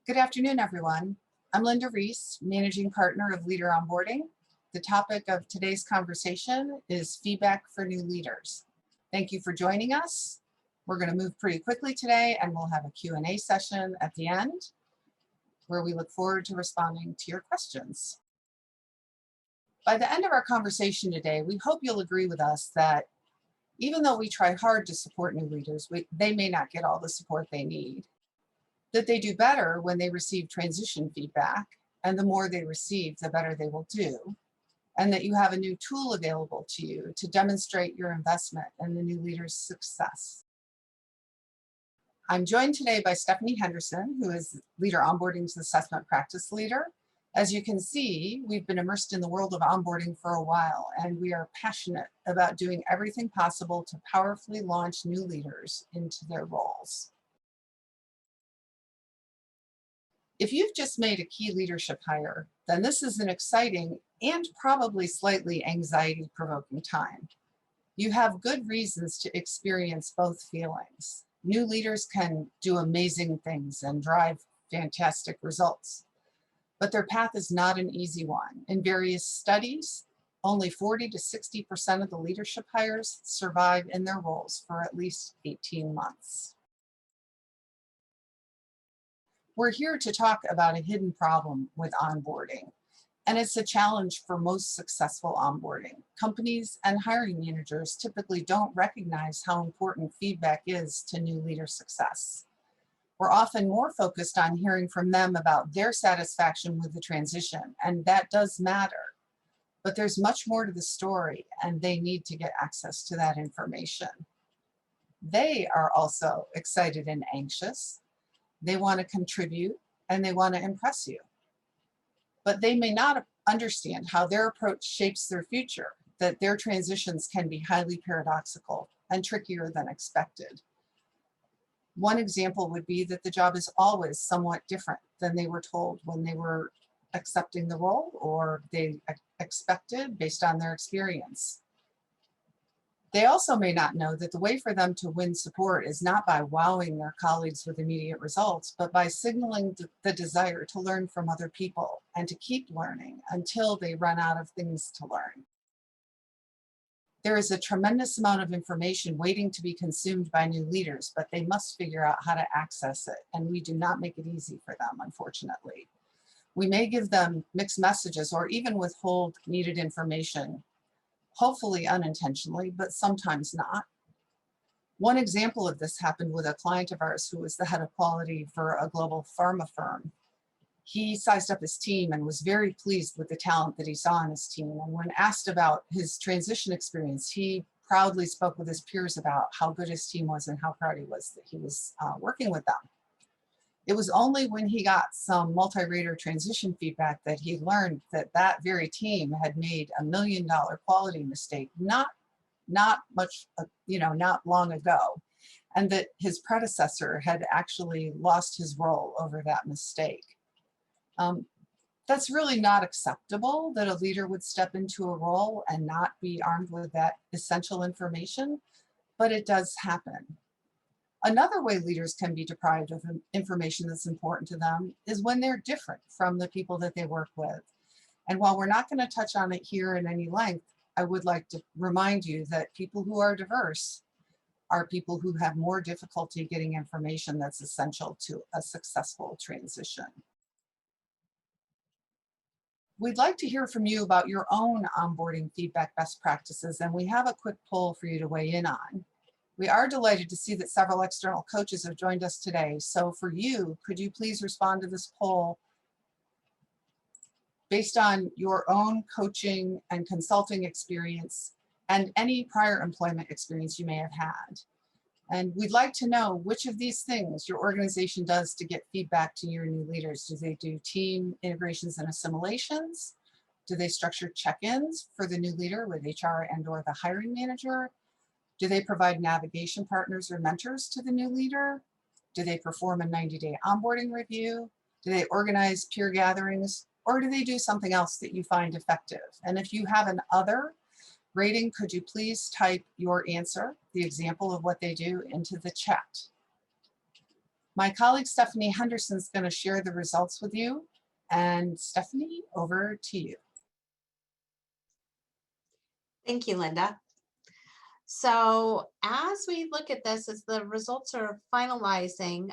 Good afternoon, everyone. I'm Linda Reese, Managing Partner of Leader Onboarding. The topic of today's conversation is feedback for new leaders. Thank you for joining us. We're going to move pretty quickly today, and we'll have a Q&A session at the end where we look forward to responding to your questions. By the end of our conversation today, we hope you'll agree with us that even though we try hard to support new leaders, they may not get all the support they need. That they do better when they receive transition feedback, and the more they receive, the better they will do, and that you have a new tool available to you to demonstrate your investment in the new leader's success. I'm joined today by Stephanie Henderson, who is Leader Onboarding's Assessment Practice Leader. As you can see, we've been immersed in the world of onboarding for a while, and we are passionate about doing everything possible to powerfully launch new leaders into their roles. If you've just made a key leadership hire, then this is an exciting and probably slightly anxiety-provoking time. You have good reasons to experience both feelings. New leaders can do amazing things and drive fantastic results, but their path is not an easy one. In various studies, only 40 to 60% of the leadership hires survive in their roles for at least 18 months. We're here to talk about a hidden problem with onboarding, and it's a challenge for most successful onboarding. Companies and hiring managers typically don't recognize how important feedback is to new leader success. We're often more focused on hearing from them about their satisfaction with the transition, and that does matter. But there's much more to the story, and they need to get access to that information. They are also excited and anxious. They want to contribute and they want to impress you. But they may not understand how their approach shapes their future, that their transitions can be highly paradoxical and trickier than expected. One example would be that the job is always somewhat different than they were told when they were accepting the role or they expected based on their experience. They also may not know that the way for them to win support is not by wowing their colleagues with immediate results, but by signaling the desire to learn from other people and to keep learning until they run out of things to learn. There is a tremendous amount of information waiting to be consumed by new leaders, but they must figure out how to access it, and we do not make it easy for them, unfortunately. We may give them mixed messages or even withhold needed information, hopefully unintentionally, but sometimes not. One example of this happened with a client of ours who was the head of quality for a global pharma firm. He sized up his team and was very pleased with the talent that he saw on his team. And when asked about his transition experience, he proudly spoke with his peers about how good his team was and how proud he was that he was working with them. It was only when he got some multi-rater transition feedback that he learned that that very team had made $1 million quality mistake not long ago, and that his predecessor had actually lost his role over that mistake. That's really not acceptable that a leader would step into a role and not be armed with that essential information, but it does happen. Another way leaders can be deprived of information that's important to them is when they're different from the people that they work with. And while we're not going to touch on it here in any length, I would like to remind you that people who are diverse are people who have more difficulty getting information that's essential to a successful transition. We'd like to hear from you about your own onboarding feedback best practices, and we have a quick poll for you to weigh in on. We are delighted to see that several external coaches have joined us today. So for you, could you please respond to this poll based on your own coaching and consulting experience and any prior employment experience you may have had? And we'd like to know which of these things your organization does to get feedback to your new leaders. Do they do team integrations and assimilations? Do they structure check-ins for the new leader with HR and/or the hiring manager? Do they provide navigation partners or mentors to the new leader? Do they perform a 90-day onboarding review? Do they organize peer gatherings? Or do they do something else that you find effective? And if you have an other rating, could you please type your answer, the example of what they do, into the chat? My colleague Stephanie Henderson is going to share the results with you. And Stephanie, over to you. Thank you, Linda. So as we look at this, as the results are finalizing,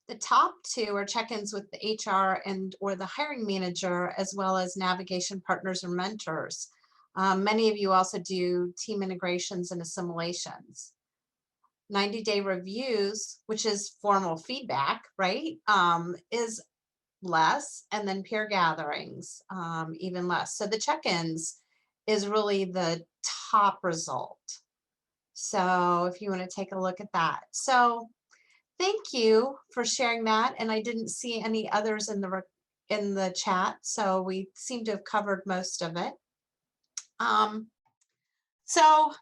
the top two are check-ins with the HR or the hiring manager, as well as navigation partners or mentors. Many of you also do team integrations and assimilations. 90-day reviews, which is formal feedback, right, is less, and then peer gatherings, even less. So the check-ins is really the top result. So if you want to take a look at that. So thank you for sharing that. And I didn't see any others in the chat, so we seem to have covered most of it. So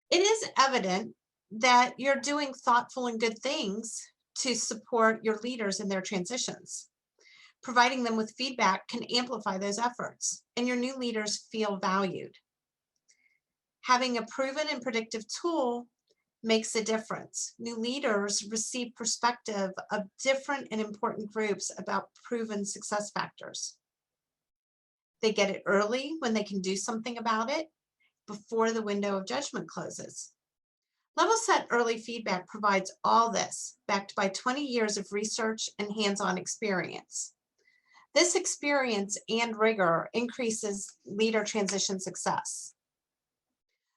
it is evident that you're doing thoughtful and good things to support your leaders in their transitions. Providing them with feedback can amplify those efforts, and your new leaders feel valued. Having a proven and predictive tool makes a difference. New leaders receive perspective of different and important groups about proven success factors. They get it early when they can do something about it before the window of judgment closes. LevelSet early feedback provides all this, backed by 20 years of research and hands-on experience. This experience and rigor increases leader transition success.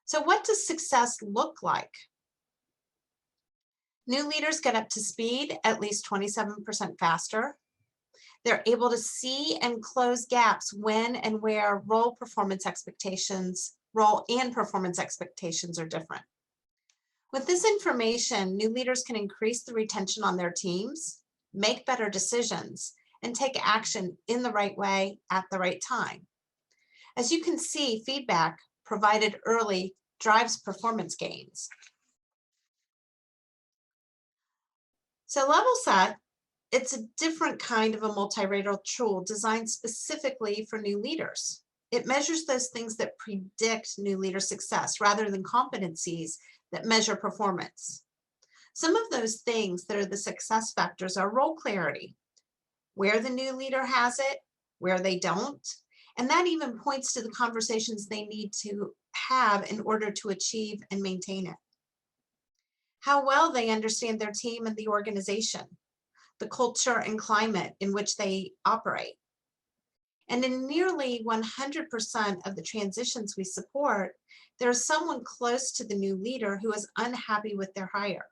So what does success look like? New leaders get up to speed at least 27% faster. They're able to see and close gaps when and where role and performance expectations are different. With this information, new leaders can increase the retention on their teams, make better decisions, and take action in the right way at the right time. As you can see, feedback provided early drives performance gains. So LevelSet, it's a different kind of a multi-rater tool designed specifically for new leaders. It measures those things that predict new leader success rather than competencies that measure performance. Some of those things that are the success factors are role clarity, where the new leader has it, where they don't, and that even points to the conversations they need to have in order to achieve and maintain it. How well they understand their team and the organization, the culture and climate in which they operate. And in nearly 100% of the transitions we support, there's someone close to the new leader who is unhappy with their hire.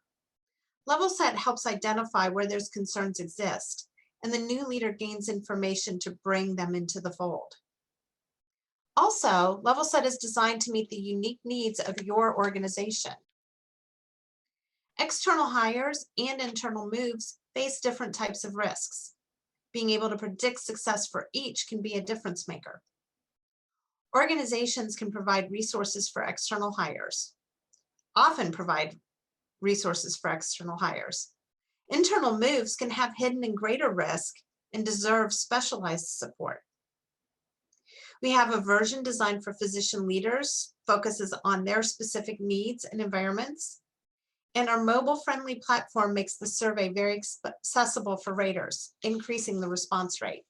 LevelSet helps identify where those concerns exist, and the new leader gains information to bring them into the fold. Also, LevelSet is designed to meet the unique needs of your organization. External hires and internal moves face different types of risks. Being able to predict success for each can be a difference maker. Organizations can provide resources for external hires, often provide resources for external hires. Internal moves can have hidden and greater risk and deserve specialized support. We have a version designed for physician leaders, focuses on their specific needs and environments. And our mobile-friendly platform makes the survey very accessible for raters, increasing the response rate.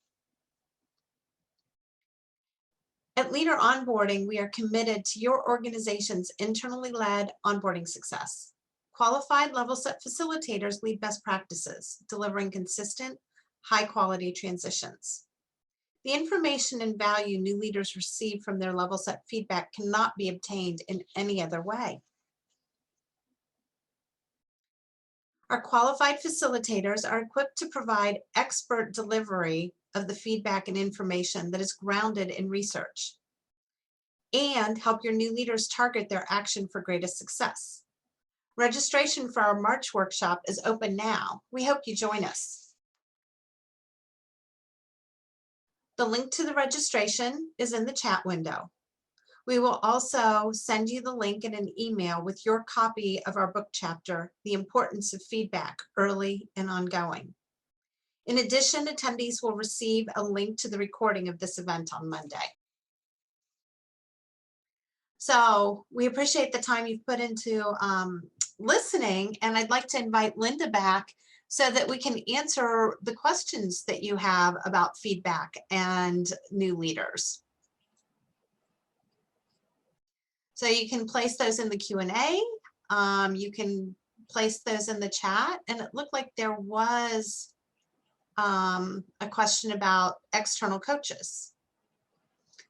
At Leader Onboarding, we are committed to your organization's internally led onboarding success. Qualified LevelSet facilitators lead best practices, delivering consistent, high-quality transitions. The information and value new leaders receive from their LevelSet feedback cannot be obtained in any other way. Our qualified facilitators are equipped to provide expert delivery of the feedback and information that is grounded in research and help your new leaders target their action for greatest success. Registration for our March workshop is open now. We hope you join us. The link to the registration is in the chat window. We will also send you the link in an email with your copy of our book chapter, The Importance of Feedback, Early and Ongoing. In addition, attendees will receive a link to the recording of this event on Monday. So we appreciate the time you've put into listening, and I'd like to invite Linda back so that we can answer the questions that you have about feedback and new leaders. So you can place those in the Q&A. You can place those in the chat, and it looked like there was a question about external coaches.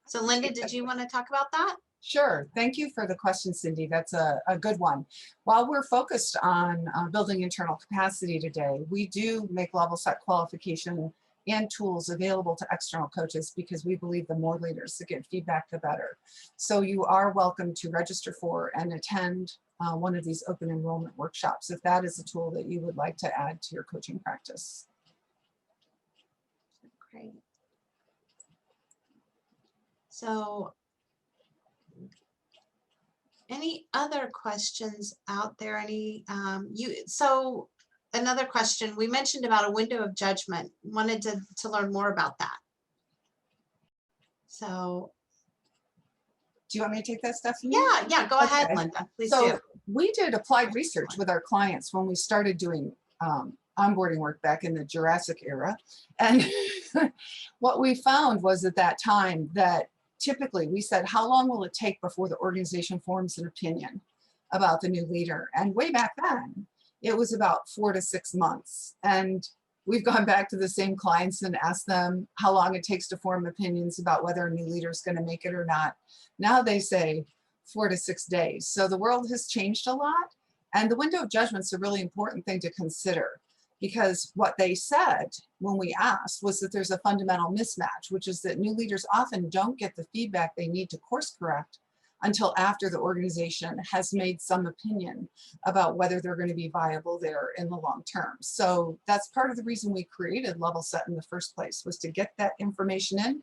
So Linda, did you want to talk about that? Sure. Thank you for the question, Cindy. That's a good one. While we're focused on building internal capacity today, we do make LevelSet qualification and tools available to external coaches because we believe the more leaders that get feedback, the better. So you are welcome to register for and attend one of these open enrollment workshops if that is a tool that you would like to add to your coaching practice. Great. So any other questions out there? So another question, we mentioned about a window of judgment. Wanted to learn more about that. So do you want me to take that, Stephanie? Yeah, go ahead, Linda. Please do. We did applied research with our clients when we started doing onboarding work back in the Jurassic era. And what we found was at that time that typically we said, how long will it take before the organization forms an opinion about the new leader? And way back then, it was about 4 to 6 months. And we've gone back to the same clients and asked them how long it takes to form opinions about whether a new leader is going to make it or not. Now they say 4 to 6 days. So the world has changed a lot. And the window of judgment is a really important thing to consider, because what they said when we asked was that there's a fundamental mismatch, which is that new leaders often don't get the feedback they need to course correct until after the organization has made some opinion about whether they're going to be viable there in the long term. So that's part of the reason we created LevelSet in the first place, was to get that information in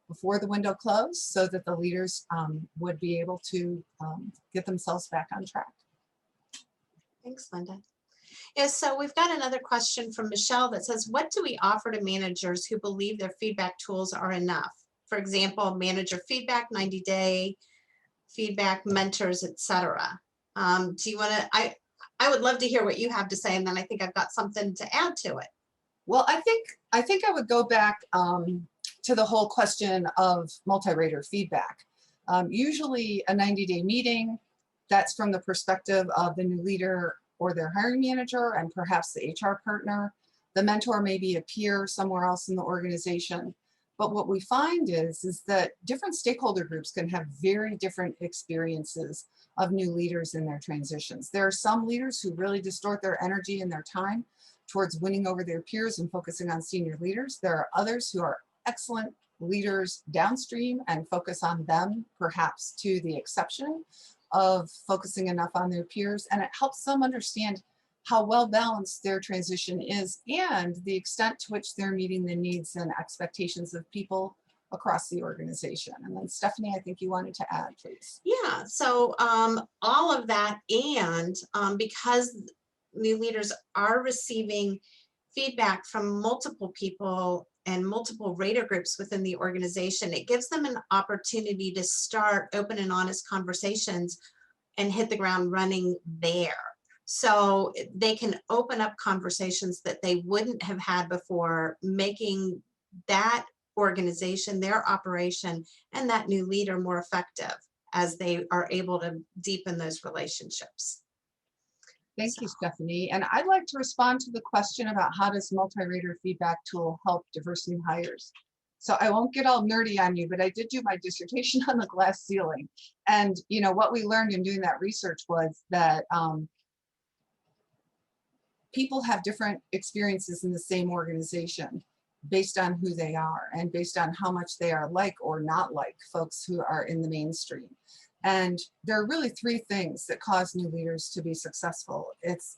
before the window closed so that the leaders would be able to get themselves back on track. Thanks, Linda. Yes, so we've got another question from Michelle that says, what do we offer to managers who believe their feedback tools are enough? For example, manager feedback, 90-day feedback, mentors, etc. Do you want to, I would love to hear what you have to say, and then I think I've got something to add to it. Well, I think I would go back to the whole question of multi-rater feedback. Usually a 90-day meeting, that's from the perspective of the new leader or their hiring manager and perhaps the HR partner. The mentor may be a peer somewhere else in the organization. But what we find is that different stakeholder groups can have very different experiences of new leaders in their transitions. There are some leaders who really distort their energy and their time towards winning over their peers and focusing on senior leaders. There are others who are excellent leaders downstream and focus on them, perhaps to the exception of focusing enough on their peers, and it helps them understand how well balanced their transition is and the extent to which they're meeting the needs and expectations of people across the organization. And then Stephanie, I think you wanted to add, please. Yeah, so all of that, and because new leaders are receiving feedback from multiple people and multiple rater groups within the organization, it gives them an opportunity to start open and honest conversations and hit the ground running there. So they can open up conversations that they wouldn't have had before, making that organization, their operation, and that new leader more effective as they are able to deepen those relationships. Thank you, Stephanie. And I'd like to respond to the question about how does multi-rater feedback tool help diversity hires. So I won't get all nerdy on you, but I did do my dissertation on the glass ceiling. And you know what we learned in doing that research was that people have different experiences in the same organization based on who they are and based on how much they are like or not like folks who are in the mainstream. And there are really 3 things that cause new leaders to be successful. It's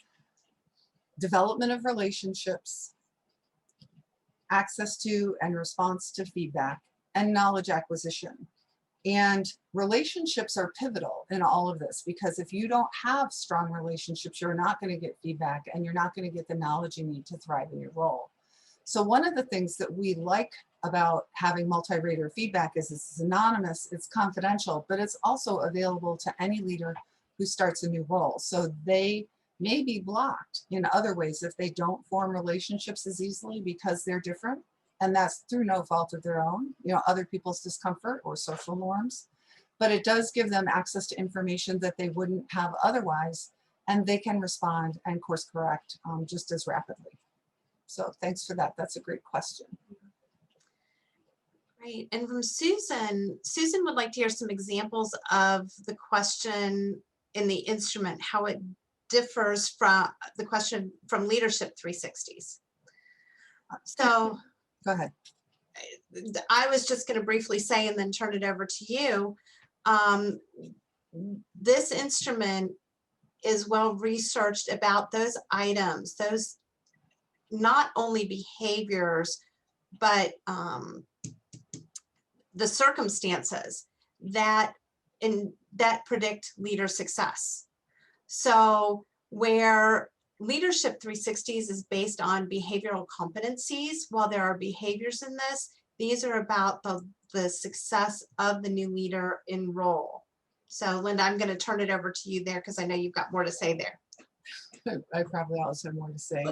development of relationships, access to and response to feedback, and knowledge acquisition. And relationships are pivotal in all of this, because if you don't have strong relationships, you're not going to get feedback and you're not going to get the knowledge you need to thrive in your role. So one of the things that we like about having multi-rater feedback is it's anonymous, it's confidential, but it's also available to any leader who starts a new role. So they may be blocked in other ways if they don't form relationships as easily because they're different. And that's through no fault of their own, other people's discomfort or social norms. But it does give them access to information that they wouldn't have otherwise, and they can respond and course correct just as rapidly. So thanks for that. That's a great question. Great. And from Susan, Susan would like to hear some examples of the question in the instrument, how it differs from the question from Leadership 360s. So go ahead. I was just going to briefly say and then turn it over to you. This instrument is well researched about those items, those not only behaviors, but the circumstances that predict leader success. So where Leadership 360s is based on behavioral competencies, while there are behaviors in this, these are about the success of the new leader in role. So Linda, I'm going to turn it over to you there because I know you've got more to say there. I probably also have more to say,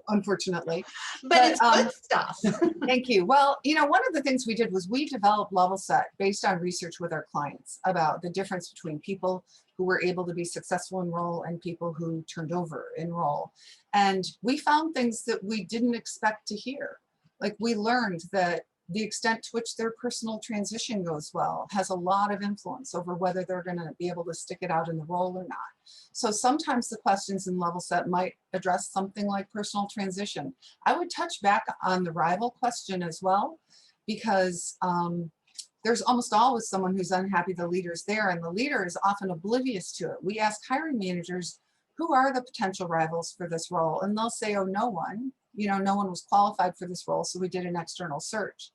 unfortunately. But it's good stuff. Thank you. Well, one of the things we did was we developed LevelSet based on research with our clients about the difference between people who were able to be successful in role and people who turned over in role. And we found things that we didn't expect to hear. Like we learned that the extent to which their personal transition goes well has a lot of influence over whether they're going to be able to stick it out in the role or not. So sometimes the questions in LevelSet might address something like personal transition. I would touch back on the rival question as well, because there's almost always someone who's unhappy the leader's there, and the leader is often oblivious to it. We ask hiring managers, who are the potential rivals for this role? And they'll say, oh, no one. No one was qualified for this role, so we did an external search.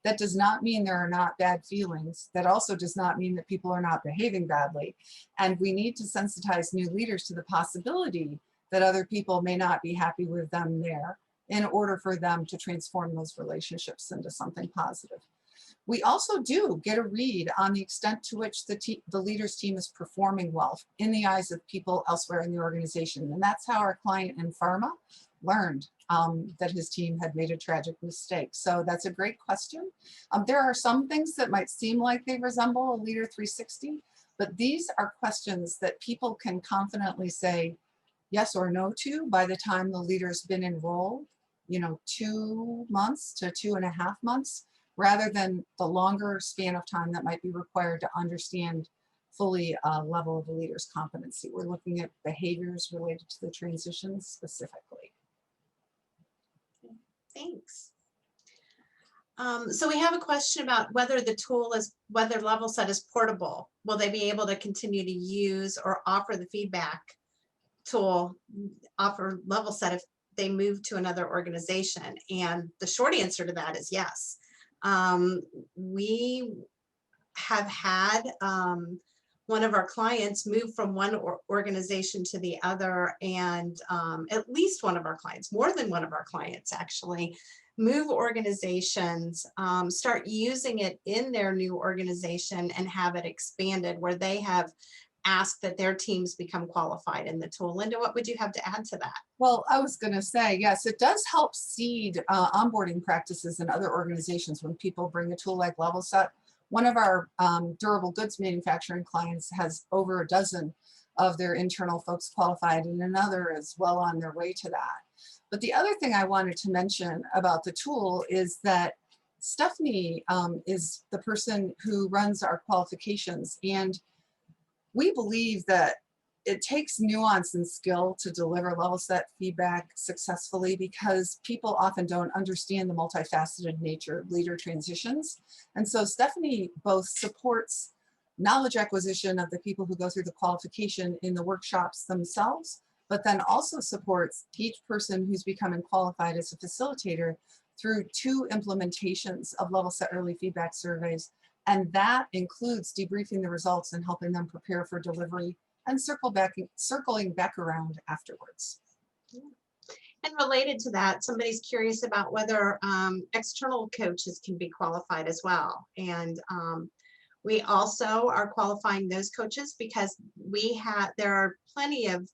That does not mean there are not bad feelings. That also does not mean that people are not behaving badly. And we need to sensitize new leaders to the possibility that other people may not be happy with them there in order for them to transform those relationships into something positive. We also do get a read on the extent to which the leader's team is performing well in the eyes of people elsewhere in the organization. And that's how our client in pharma learned that his team had made a tragic mistake. So that's a great question. There are some things that might seem like they resemble a Leader 360, but these are questions that people can confidently say yes or no to by the time the leader's been enrolled, 2 months to 2.5 months, rather than the longer span of time that might be required to understand fully a level of a leader's competency. We're looking at behaviors related to the transitions specifically. Thanks. So we have a question about whether whether LevelSet is portable. Will they be able to continue to use or offer the feedback tool, offer LevelSet if they move to another organization? And the short answer to that is yes. We have had one of our clients move from one organization to the other, and at least one of our clients, more than one of our clients actually, move organizations, start using it in their new organization and have it expanded where they have asked that their teams become qualified in the tool. Linda, what would you have to add to that? Well, I was going to say, yes, it does help seed onboarding practices in other organizations when people bring a tool like LevelSet. One of our durable goods manufacturing clients has over a dozen of their internal folks qualified, and another is well on their way to that. But the other thing I wanted to mention about the tool is that Stephanie is the person who runs our qualifications, and we believe that it takes nuance and skill to deliver LevelSet feedback successfully because people often don't understand the multifaceted nature of leader transitions. And so Stephanie both supports knowledge acquisition of the people who go through the qualification in the workshops themselves, but then also supports each person who's becoming qualified as a facilitator through 2 implementations of LevelSet early feedback surveys. And that includes debriefing the results and helping them prepare for delivery and circling back around afterwards. And related to that, somebody's curious about whether external coaches can be qualified as well. And we also are qualifying those coaches because there are plenty of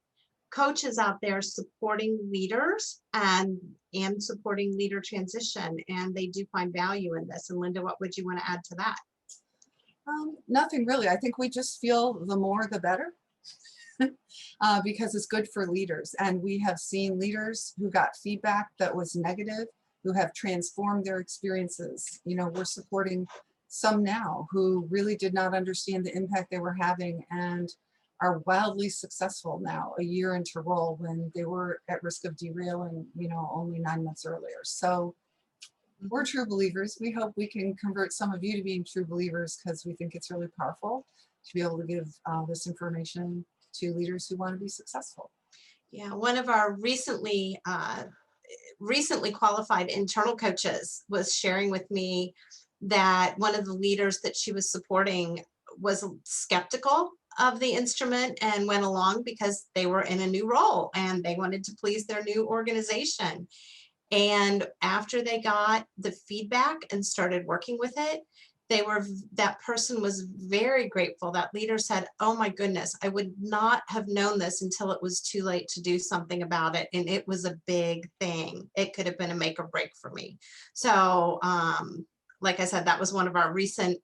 coaches out there supporting leaders and supporting leader transition, and they do find value in this. And Linda, what would you want to add to that? Nothing really. I think we just feel the more the better. Because it's good for leaders. And we have seen leaders who got feedback that was negative, who have transformed their experiences. You know, we're supporting some now who really did not understand the impact they were having and are wildly successful now, a year into role, when they were at risk of derailing, you know, only 9 months earlier. So we're true believers. We hope we can convert some of you to being true believers, because we think it's really powerful to be able to give this information to leaders who want to be successful. Yeah, one of our recently qualified internal coaches was sharing with me that one of the leaders that she was supporting was skeptical of the instrument and went along because they were in a new role and they wanted to please their new organization. And after they got the feedback and started working with it, that person was very grateful. That leader said, "Oh my goodness, I would not have known this until it was too late to do something about it. And it was a big thing. It could have been a make or break for me." So, like I said, that was one of our recently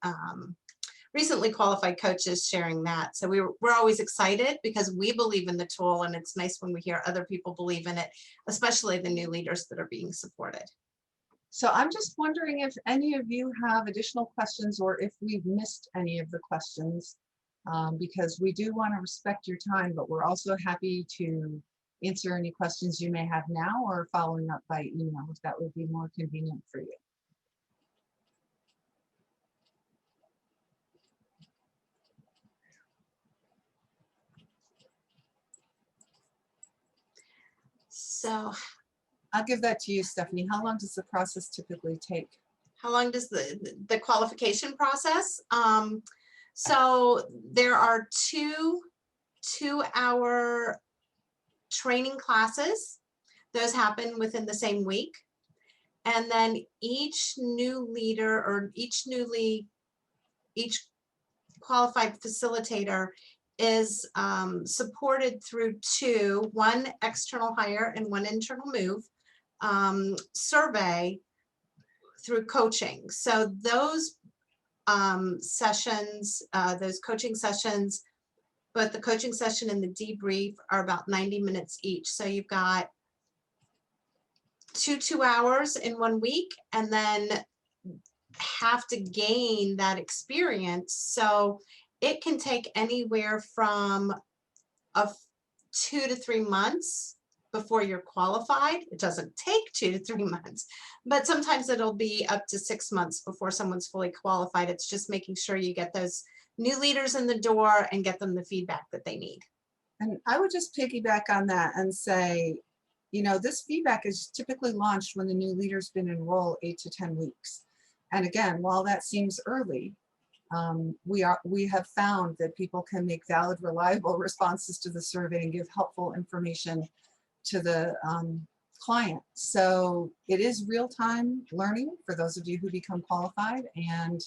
qualified coaches sharing that. So we're always excited because we believe in the tool, and it's nice when we hear other people believe in it, especially the new leaders that are being supported. So I'm just wondering if any of you have additional questions, or if we've missed any of the questions, because we do want to respect your time, but we're also happy to answer any questions you may have now or following up by email, if that would be more convenient for you. So I'll give that to you, Stephanie. How long does the process typically take? how long does the qualification process? So there are two-hour training classes. Those happen within the same week. And then each new leader or each qualified facilitator is supported through one external hire and one internal move survey through coaching. So those sessions, those coaching sessions, both the coaching session and the debrief are about 90 minutes each. So you've got two hours in 1 week, and then have to gain that experience. So it can take anywhere from 2 to 3 months before you're qualified. It doesn't take 2 to 3 months, but sometimes it'll be up to 6 months before someone's fully qualified. It's just making sure you get those new leaders in the door and get them the feedback that they need. And I would just piggyback on that and say, you know, this feedback is typically launched when the new leader's been in role 8 to 10 weeks. And again, while that seems early, we have found that people can make valid, reliable responses to the survey and give helpful information to the client. So it is real-time learning for those of you who become qualified, and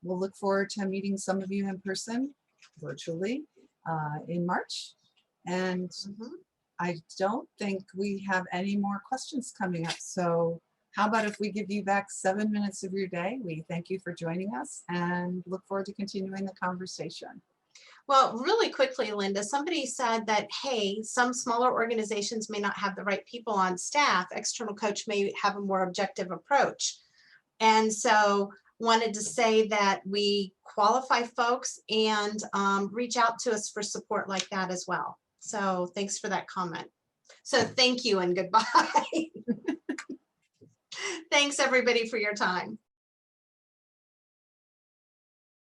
we'll look forward to meeting some of you in person, virtually, in March. And I don't think we have any more questions coming up. So how about if we give you back 7 minutes of your day? We thank you for joining us and look forward to continuing the conversation. Well, really quickly, Linda, somebody said that, hey, some smaller organizations may not have the right people on staff. External coach may have a more objective approach. And so wanted to say that we qualify folks and reach out to us for support like that as well. So thanks for that comment. So thank you and goodbye. Thanks everybody for your time.